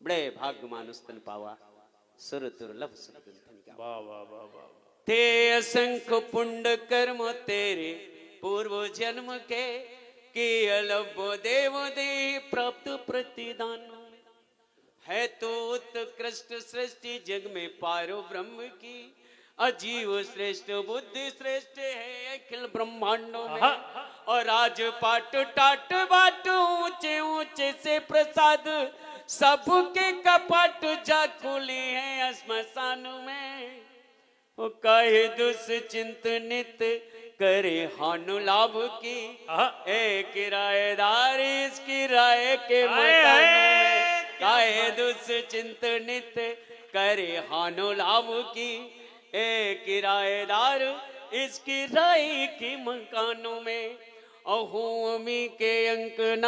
बड़े भाग्यमान स्तन पावा सुर दुर्लभ सुरगंधन क्या। वाह वाह वाह वाह। ते असंख्य पुण्य कर्म तेरे पूर्व जन्म के अलभ्य देव दे प्राप्त प्रतिदान है तो उत्कृष्ट सृष्टि जग में पारो ब्रह्म की अजीव श्रेष्ठ बुद्धि श्रेष्ठ है अखिल ब्रह्मांडों में और राजपाट टाट बाट ऊंचे ऊंचे से प्रसाद सबके कपट जा खुले हैं श्मशान में वो कहे दुष्चिंत नित करे हानु लाभ की एक किराएदार इसकी राय के मकानों में काहे दुष्चिंत नित करे हानु लाभ की एक किराएदार इसकी राय के मकानों में अहोमी के अंक न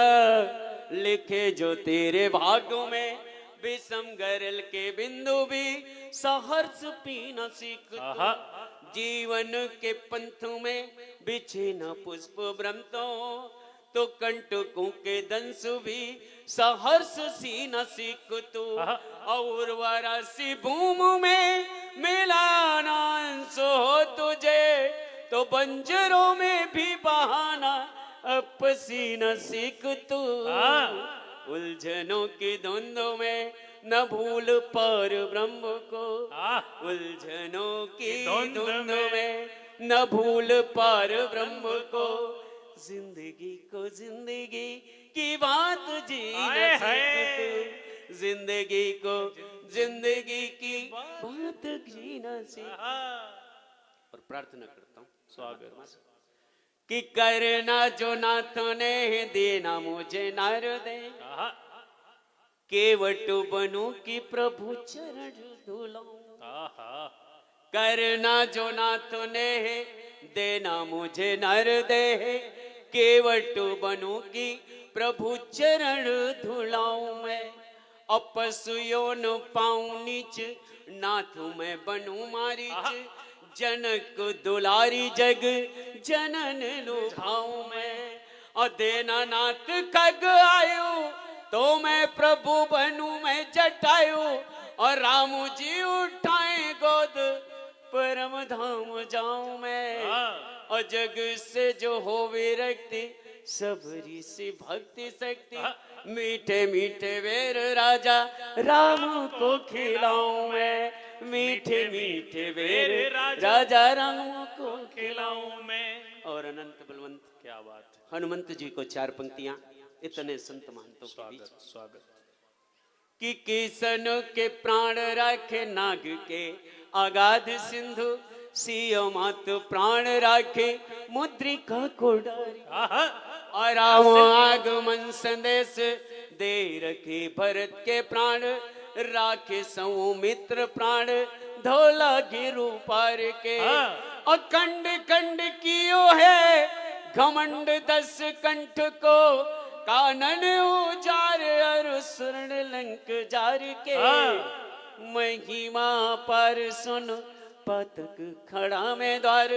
लिखे जो तेरे भाग्यों में विषम गरल के बिंदु भी सहर्ष पीना सीख जीवन के पंथ में बिछे न पुष्प भ्रमतों तो कंटकों के दंश भी सहर्ष सी न सीख तू और वरासी भूमि में मिलाना अंश हो तुझे तो बंजरों में भी बहाना अपसी न सीख तू उलझनों की धुंधों में न भूल पर ब्रह्म को उलझनों की धुंध में न भूल पर ब्रह्म को जिंदगी को जिंदगी की बात जीना सीख जिंदगी को जिंदगी की बात जीना सीख। और प्रार्थना करता हूँ स्वागत कि करना जो नाथ ने देना मुझे नार दे केवट बनू की प्रभु चरण धुलाऊं करना जो नाथ ने देना मुझे नर दे केवट बनू की प्रभु चरण धुलाऊं मैं अपसु योन पाऊं नीच नाथ मैं बनू मारीच जनक दुलारी जग जनन लुभाऊं मैं और देना नाथ खग आयु तो मैं प्रभु बनू मैं जटायु और राम जी उठाए गोद परम धाम जाऊं मैं और जग से जो हो विरक्ति सबरी सी भक्ति शक्ति मीठे मीठे वेर राजा राम को खिलाऊं मैं मीठे मीठे वेर राजा राम को खिलाऊं मैं। और अनंत बलवंत क्या बात हनुमंत जी को 4 पंक्तियां इतने संत महंतों के बीच स्वागत कि किसन के प्राण राखे नाग के अगाध सिंधु सियो मात प्राण राखे मुद्रिका को डारी और राम आगमन संदेश दे रखे भरत के प्राण राखे सौमित्र प्राण धोला गिरु पार के अखंड कंड कियो है घमंड 10 कंठ को कानन उजार अरु स्वर्ण लंक जार के महिमा पर सुन पतक खड़ा में द्वार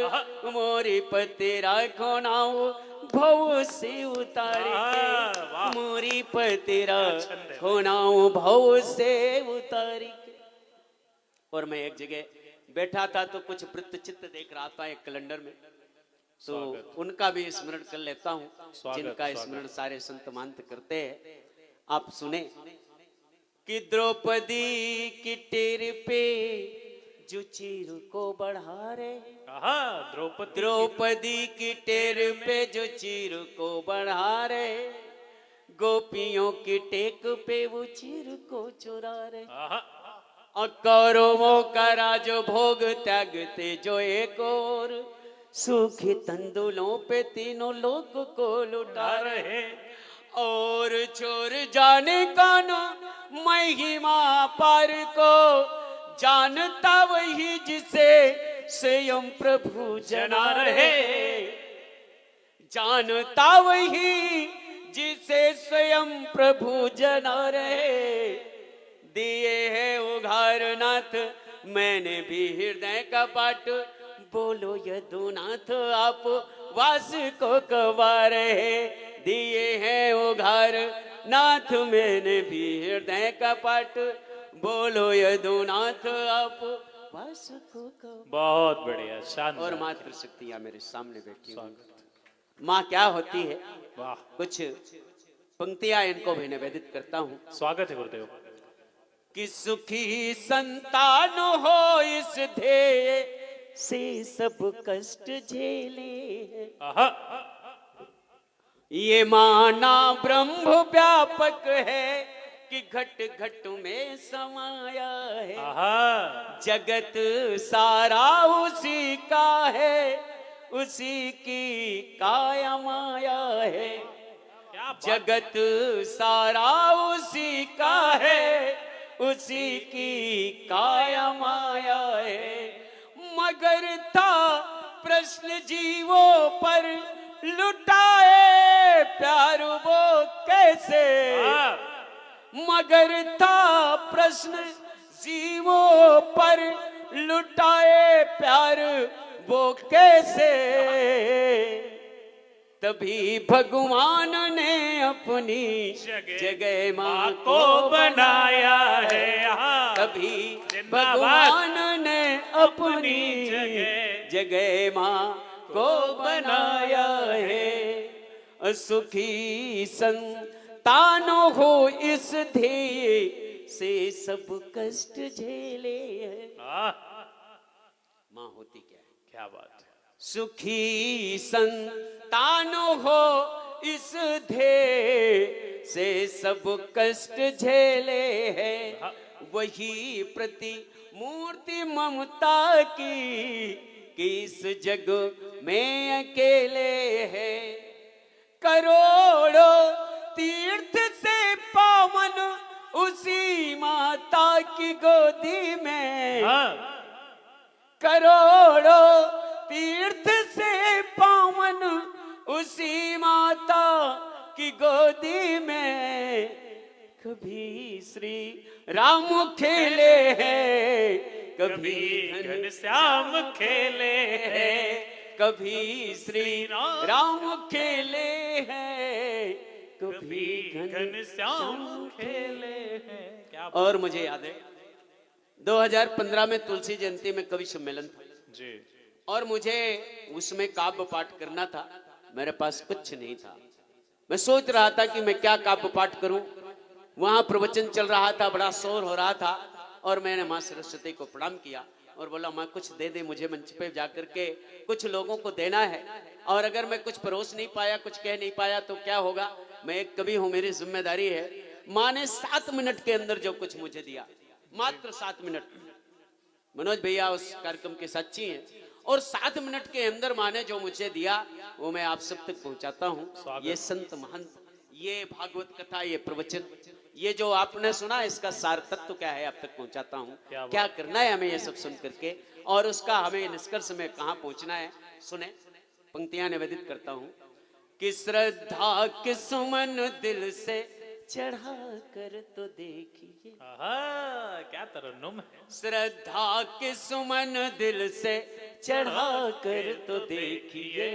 मोरी पति राखो नाउ भव से उतार के मोरी पति राखो नाउ भव से उतार के। और मैं एक जगह बैठा था तो कुछ वृत्तचित्र देख रहा था एक कैलेंडर में तो उनका भी स्मरण कर लेता हूँ जिनका स्मरण सारे संत महंत करते हैं। आप सुने कि द्रौपदी की टेर पे जो चीर को बढ़ा रे द्रौपदी की टेर पे जो चीर को बढ़ा रे गोपियों की टेक पे वो चीर को चुरा रे कौरवों का राज भोग त्यागते जो एक और सूखे तंदुलों पे तीनों लोग को लुटा रहे और चोर जाने कानो महिमा पार को जानता वही जिसे स्वयं प्रभु जना रहे जानता वही जिसे स्वयं प्रभु जना रहे दिए है उघार नाथ मैंने भी हृदय का पाठ बोलो यदुनाथ आप वास को कवा रहे दिए हैं उघार, नाथ मैंने भी हृदय का पाठ, बोलो यदुनाथ आप वास को कहो। बहुत बढ़िया, शानदार। और मातृ शक्तियां मेरे सामने बैठी हुई। माँ क्या होती है, वाह, कुछ पंक्तियां इनको भी निवेदित करता हूँ। स्वागत है गुरुदेव। कि सुखी संतान हो इस ध्येय से सब कष्ट झेले, आहा, ये माना ब्रह्म व्यापक है कि घट घट में समाया है, आहा, जगत सारा उसी का है, उसी की काया माया है, क्या बात। जगत सारा उसी का है, उसी की काया माया है। मगर था प्रश्न जीवों पर, लुटाए प्यार वो कैसे, मगर था प्रश्न जीवों पर, लुटाए प्यार वो कैसे। तभी भगवान ने अपनी जगह माँ को बनाया है, तभी भगवान ने अपनी जगह माँ को बनाया है। सुखी संतान हो इस ध्येय से सब कष्ट झेले है। माँ होती क्या है, क्या बात है। सुखी संतान हो इस ध्येय से सब कष्ट झेले है, वही प्रति मूर्ति ममता की कि इस जग में अकेले है। करोड़ों तीर्थ से पावन उसी माता की गोदी में, करोड़ों तीर्थ से पावन उसी माता की गोदी में, कभी श्री राम खेले हैं, कभी घनश्याम खेले हैं, कभी श्री राम खेले हैं, कभी घनश्याम खेले हैं। क्या बात। और मुझे याद है 2015 में तुलसी जयंती में कवि सम्मेलन था जी, और मुझे उसमें काव्य पाठ करना था। मेरे पास कुछ नहीं था, मैं सोच रहा था कि मैं क्या काव्य पाठ करूं। वहां प्रवचन चल रहा था, बड़ा शोर हो रहा था, और मैंने माँ सरस्वती को प्रणाम किया और बोला माँ कुछ दे दे, मुझे मंच पे जाकर के कुछ लोगों को देना है, और अगर मैं कुछ परोस नहीं पाया, कुछ कह नहीं पाया तो क्या होगा, मैं एक कवि हूं, मेरी जिम्मेदारी है। माँ ने 7 मिनट के अंदर जो कुछ मुझे दिया, मात्र 7 मिनट, मनोज भैया उस कार्यक्रम के साक्षी हैं, और 7 मिनट के अंदर माँ ने जो मुझे दिया वो मैं आप सब तक पहुंचाता हूँ। ये संत महंत, ये भागवत कथा, ये प्रवचन, ये जो आपने सुना, इसका सार तत्व क्या है आप तक पहुंचाता हूँ। क्या करना है हमें ये सब सुन करके, और उसका हमें निष्कर्ष में कहाँ पहुंचना है, सुने। पंक्तियां निवेदित करता हूँ कि श्रद्धा के सुमन दिल से चढ़ा कर तो देखिए, क्या तरन्नुम है। श्रद्धा के सुमन दिल से चढ़ा कर तो देखिए,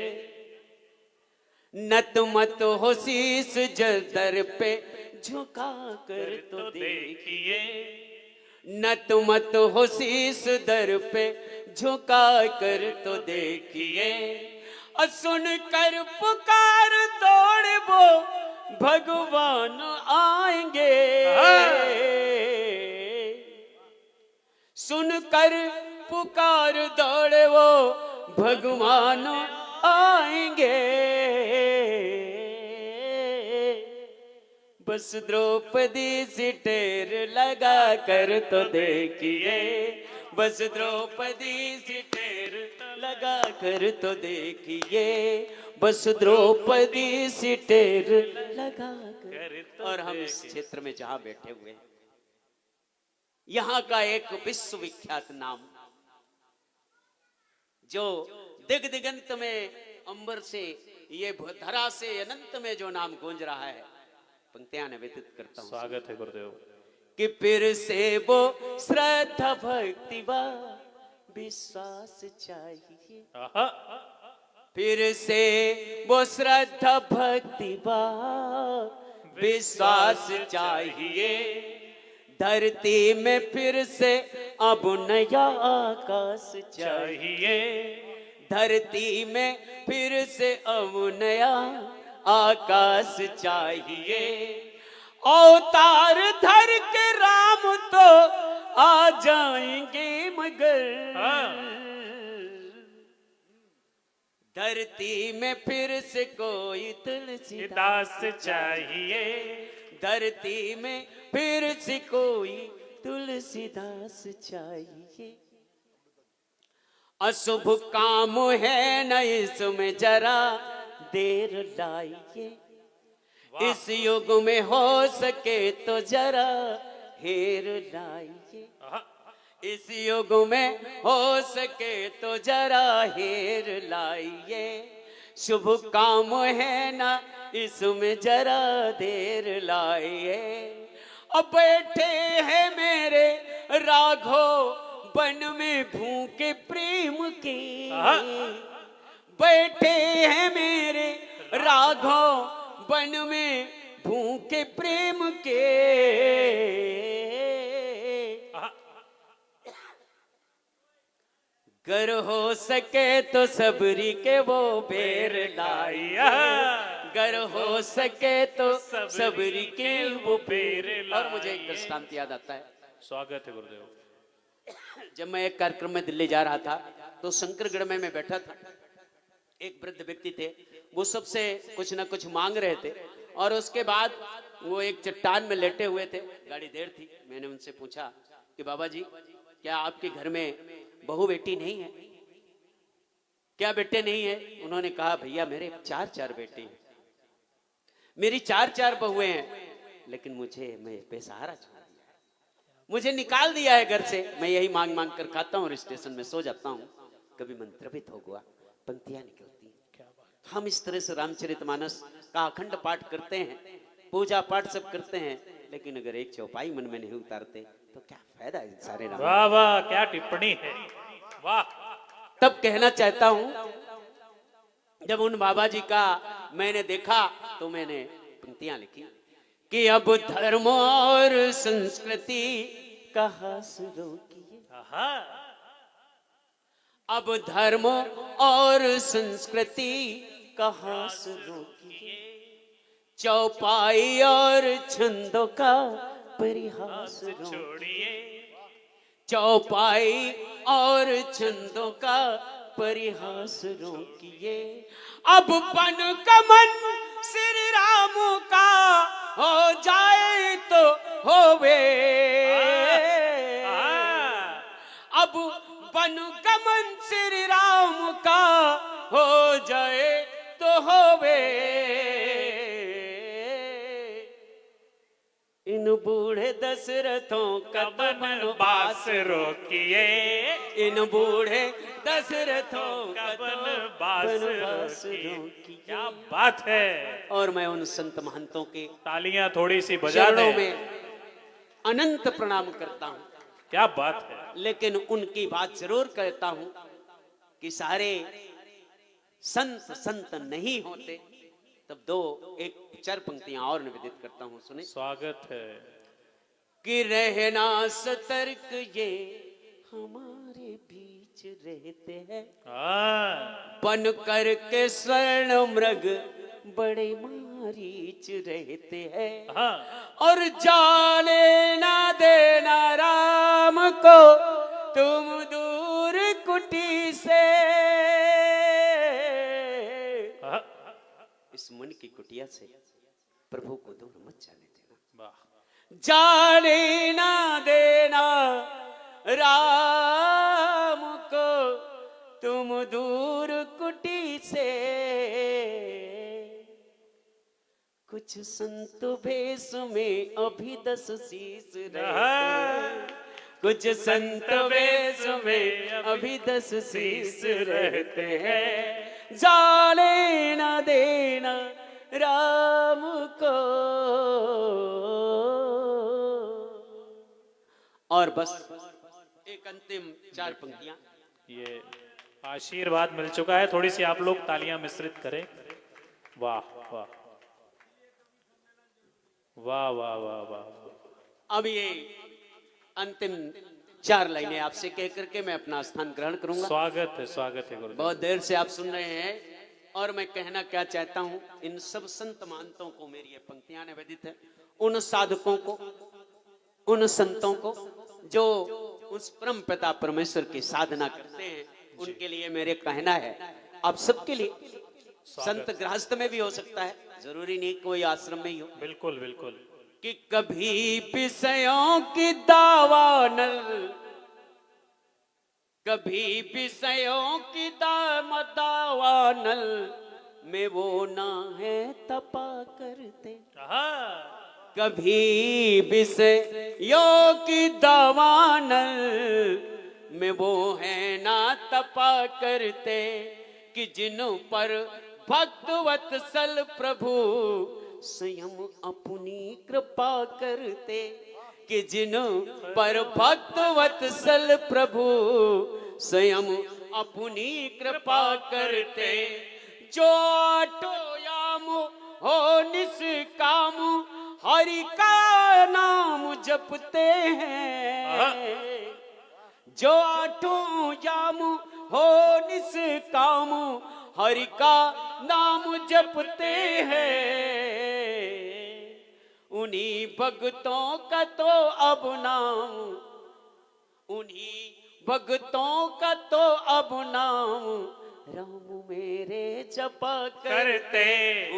नत मत हो शीस जदर पे झुका कर तो देखिए, नत मत हो शीस दर पे झुका कर तो देखिए, सुन कर पुकार दौड़ वो भगवान आएंगे, सुनकर पुकार दौड़े वो भगवान आएंगे, बस द्रौपदी से टेर लगा कर तो देखिए, बस द्रौपदी से टेर लगा कर तो देखिए, बस द्रौपदी से टेर लगा कर तो। और हम इस क्षेत्र में जहां बैठे हुए हैं, यहाँ का एक विश्वविख्यात नाम जो दिग दिगंत में, अंबर से, ये धरा से अनंत में जो नाम गूंज रहा है, पंक्तियां निवेदित करता हूं। स्वागत है गुरुदेव। कि फिर से वो श्रद्धा भक्ति व विश्वास चाहिए, फिर से वो श्रद्धा भक्ति भाव विश्वास चाहिए। धरती में फिर से अब नया आकाश चाहिए। धरती में फिर से अब नया आकाश चाहिए। अवतार धर के राम तो आ जाएंगे मगर धरती में फिर से कोई तुलसीदास चाहिए। धरती में फिर से कोई तुलसीदास चाहिए। अशुभ काम है न इसमें जरा देर लाइए। इस युग में हो सके तो जरा हेर लाइए। इस युग में हो सके तो जरा हेर लाइए। शुभ काम है ना इसमें जरा देर लाइए। अब बैठे हैं मेरे राघव वन में भूखे प्रेम के। बैठे हैं मेरे राघव वन में भूखे प्रेम के। गर हो सके तो सबरी के वो बेर लाइया। गर हो सके तो सबरी के वो बेर। और मुझे एक दृष्टांत याद आता है। स्वागत है गुरुदेव। जब मैं एक कार्यक्रम में दिल्ली जा रहा था तो शंकरगढ़ में मैं बैठा था। एक वृद्ध व्यक्ति थे, वो सबसे कुछ ना कुछ मांग रहे थे और उसके बाद वो एक चट्टान में लेटे हुए थे। गाड़ी देर थी। मैंने उनसे पूछा कि बाबा जी क्या आपके घर में बहू बेटी नहीं है, क्या बेटे नहीं है? उन्होंने कहा भैया मेरे चार बेटे हैं, मेरी चार बहुएं हैं, लेकिन मैं बेसहारा छोड़ दिया है, मुझे निकाल दिया है घर से। मैं यही मांग मांग कर खाता हूँ और स्टेशन में सो जाता हूँ। कभी मंत्रभित हो गया, पंक्तियां निकलती हैं। हम इस तरह से रामचरितमानस का अखंड पाठ करते हैं, पूजा पाठ सब करते हैं, लेकिन अगर एक चौपाई मन में नहीं उतारते तो क्या फायदा है सारे राम। वाह वाह क्या टिप्पणी है, वाह। तब कहना चाहता हूं जब उन बाबा जी का मैंने देखा तो मैंने पंक्तियां लिखी कि अब धर्म और संस्कृति कहाँ शुरू किए। अब धर्म और संस्कृति कहाँ शुरू किए। चौपाई और छंदों का परिहास छोड़िए। चौपाई और छंदों का परिहास रोकिए। अब बन कमन श्री राम का हो जाए तो होवे। अब बन कमन श्री राम का हो जाए तो होवे। इन बूढ़े दशरथों का वनवास रोकिए। इन बूढ़े दशरथों का वनवास रोकिए। क्या बात है। और मैं उन संत महंतों के तालियां थोड़ी सी बजा चरणों दें। में अनंत प्रणाम करता हूँ। क्या बात है। लेकिन उनकी बात जरूर कहता हूँ कि सारे संत नहीं होते। तब एक चार पंक्तियां और निवेदित करता हूं, सुने। स्वागत है। कि रहना सतर्क ये हमारे बीच रहते हैं। बन कर के स्वर्ण मृग बड़े मारीच रहते हैं। और जाने ना देना राम को तुम दूर कुटी से। इस मन की कुटिया से प्रभु को दूर मत जाने देना। जाने ना देना राम को तुम दूर कुटी से। कुछ संत भेष में अभी 10 शीश रहते। कुछ संत वेश में अभी 10 शीश रहते हैं। जाने ना देना राम को। और बस एक अंतिम 4 पंक्तियां। ये आशीर्वाद मिल चुका है, थोड़ी सी आप लोग तालियां मिश्रित करें। वाह वाह वाह वाह वाह वाह। अब ये अंतिम 4 लाइनें आपसे कह करके मैं अपना स्थान ग्रहण करूंगा। स्वागत है गुरुदेव। बहुत देर से आप सुन रहे हैं और मैं कहना क्या चाहता हूं, इन सब संत महंतों को मेरी ये पंक्तियां निवेदित है, उन साधकों को, उन संतों को जो उस परम पिता परमेश्वर की साधना करते हैं, उनके लिए मेरे कहना है, आप सबके लिए, संत गृहस्थ में भी हो सकता है, जरूरी नहीं कोई आश्रम में ही हो, बिल्कुल बिल्कुल। कि कभी विषयों की दावानल, कभी विषयों की दावानल में वो ना है तपा करते, कभी विषयों की दावानल में वो है ना तपा करते, कि जिन पर भक्तवत्सल प्रभु स्वयं अपनी कृपा करते, कि जिन पर भक्तवत्सल प्रभु स्वयं अपनी कृपा करते, जो आटोयाम हो निष्काम हरि का नाम जपते हैं, जो आठों याम हो निष्काम हरि का नाम जपते हैं, उन्हीं भक्तों का तो अब नाम, उन्हीं भक्तों का तो अब नाम राम मेरे जपा करते,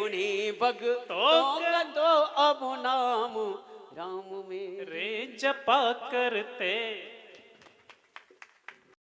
उन्हीं भक्तों का तो अब नाम राम मेरे रे जपा करते।